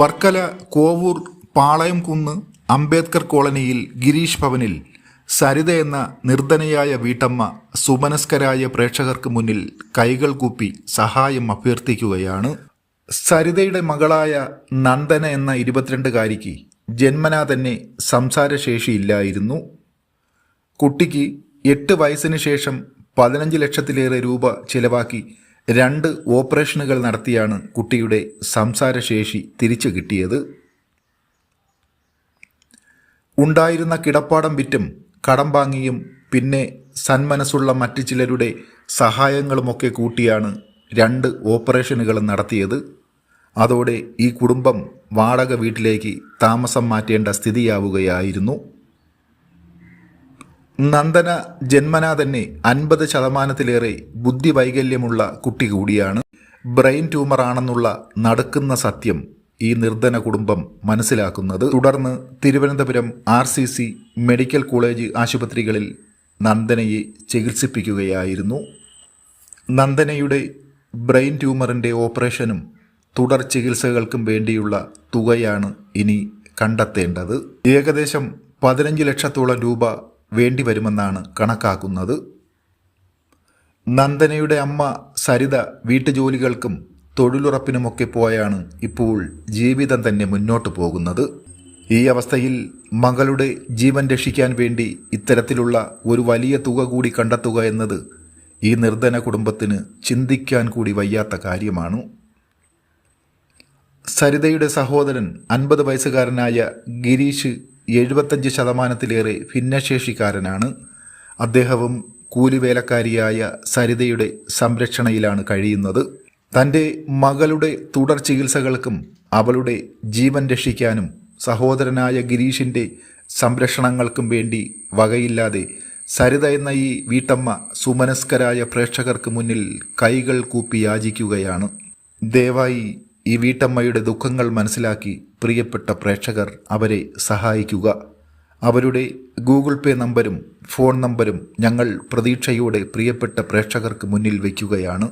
വർക്കല കോവൂർ പാളയംകുന്ന് അംബേദ്കർ കോളനിയിൽ ഗിരീഷ് ഭവനിൽ സരിത എന്ന നിർധനയായ വീട്ടമ്മ സുമനസ്കരായ പ്രേക്ഷകർക്ക് മുന്നിൽ കൈകൾ കൂപ്പി സഹായം അഭ്യർത്ഥിക്കുകയാണ്. സരിതയുടെ മകളായ നന്ദന എന്ന 22-കാരിക്ക് ജന്മനാ തന്നെ സംസാരശേഷിയില്ലായിരുന്നു. കുട്ടിക്ക് 8 വയസ്സിന് ശേഷം 15 ലക്ഷത്തിലേറെ രൂപ ചിലവാക്കി 2 ഓപ്പറേഷനുകൾ നടത്തിയാണ് കുട്ടിയുടെ സംസാരശേഷി തിരിച്ചു കിട്ടിയത്. ഉണ്ടായിരുന്ന കിടപ്പാടം വിറ്റും കടം വാങ്ങിയും പിന്നെ സന്മനസ്സുള്ള മറ്റു ചിലരുടെ സഹായങ്ങളുമൊക്കെ കൂട്ടിയാണ് 2 ഓപ്പറേഷനുകളും നടത്തിയത്. അതോടെ ഈ കുടുംബം വാടക വീട്ടിലേക്ക് താമസം മാറ്റേണ്ട സ്ഥിതിയാവുകയായിരുന്നു. നന്ദന ജന്മനാ തന്നെ 50% ബുദ്ധിവൈകല്യമുള്ള കുട്ടി കൂടിയാണ്. ബ്രെയിൻ ട്യൂമറാണെന്നുള്ള നടുക്കുന്ന സത്യം ഈ നിർധന കുടുംബം മനസ്സിലാക്കുന്നത്. തുടർന്ന് തിരുവനന്തപുരം RCC മെഡിക്കൽ കോളേജ് ആശുപത്രികളിൽ നന്ദനയെ ചികിത്സിപ്പിക്കുകയായിരുന്നു. നന്ദനയുടെ ബ്രെയിൻ ട്യൂമറിൻ്റെ ഓപ്പറേഷനും തുടർ ചികിത്സകൾക്കും വേണ്ടിയുള്ള തുകയാണ് ഇനി കണ്ടെത്തേണ്ടത്. ഏകദേശം 15 ലക്ഷത്തോളം രൂപ വേണ്ടിവരുമെന്നാണ് കണക്കാക്കുന്നത്. നന്ദനയുടെ അമ്മ സരിത വീട്ടുജോലികൾക്കും തൊഴിലുറപ്പിനുമൊക്കെ പോയാണ് ഇപ്പോൾ ജീവിതം തന്നെ മുന്നോട്ട് പോകുന്നത്. ഈ അവസ്ഥയിൽ മകളുടെ ജീവൻ രക്ഷിക്കാൻ വേണ്ടി ഇത്തരത്തിലുള്ള ഒരു വലിയ തുക കൂടി കണ്ടെത്തുക എന്നത് ഈ നിർധന കുടുംബത്തിന് ചിന്തിക്കാൻ കൂടി വയ്യാത്ത കാര്യമാണ്. സരിതയുടെ സഹോദരൻ 50 വയസ്സുകാരനായ ഗിരീഷ് 75% ഭിന്നശേഷിക്കാരനാണ്. അദ്ദേഹവും കൂലിവേലക്കാരിയായ സരിതയുടെ സംരക്ഷണയിലാണ് കഴിയുന്നത്. തൻ്റെ മകളുടെ തുടർ ചികിത്സകൾക്കും അവളുടെ ജീവൻ രക്ഷിക്കാനും സഹോദരനായ ഗിരീഷിൻ്റെ സംരക്ഷണങ്ങൾക്കും വേണ്ടി വകയില്ലാതെ സരിത എന്ന ഈ വീട്ടമ്മ സുമനസ്കരായ പ്രേക്ഷകർക്ക് മുന്നിൽ കൈകൾ കൂപ്പി യാചിക്കുകയാണ്. ദയവായി ഈ വീട്ടമ്മയുടെ ദുഃഖങ്ങൾ മനസ്സിലാക്കി പ്രിയപ്പെട്ട പ്രേക്ഷകർ അവരെ സഹായിക്കുക. അവരുടെ Google Pay നമ്പരും ഫോൺ നമ്പരും ഞങ്ങൾ പ്രതീക്ഷയോടെ പ്രിയപ്പെട്ട പ്രേക്ഷകർക്ക് മുന്നിൽ വയ്ക്കുകയാണ്.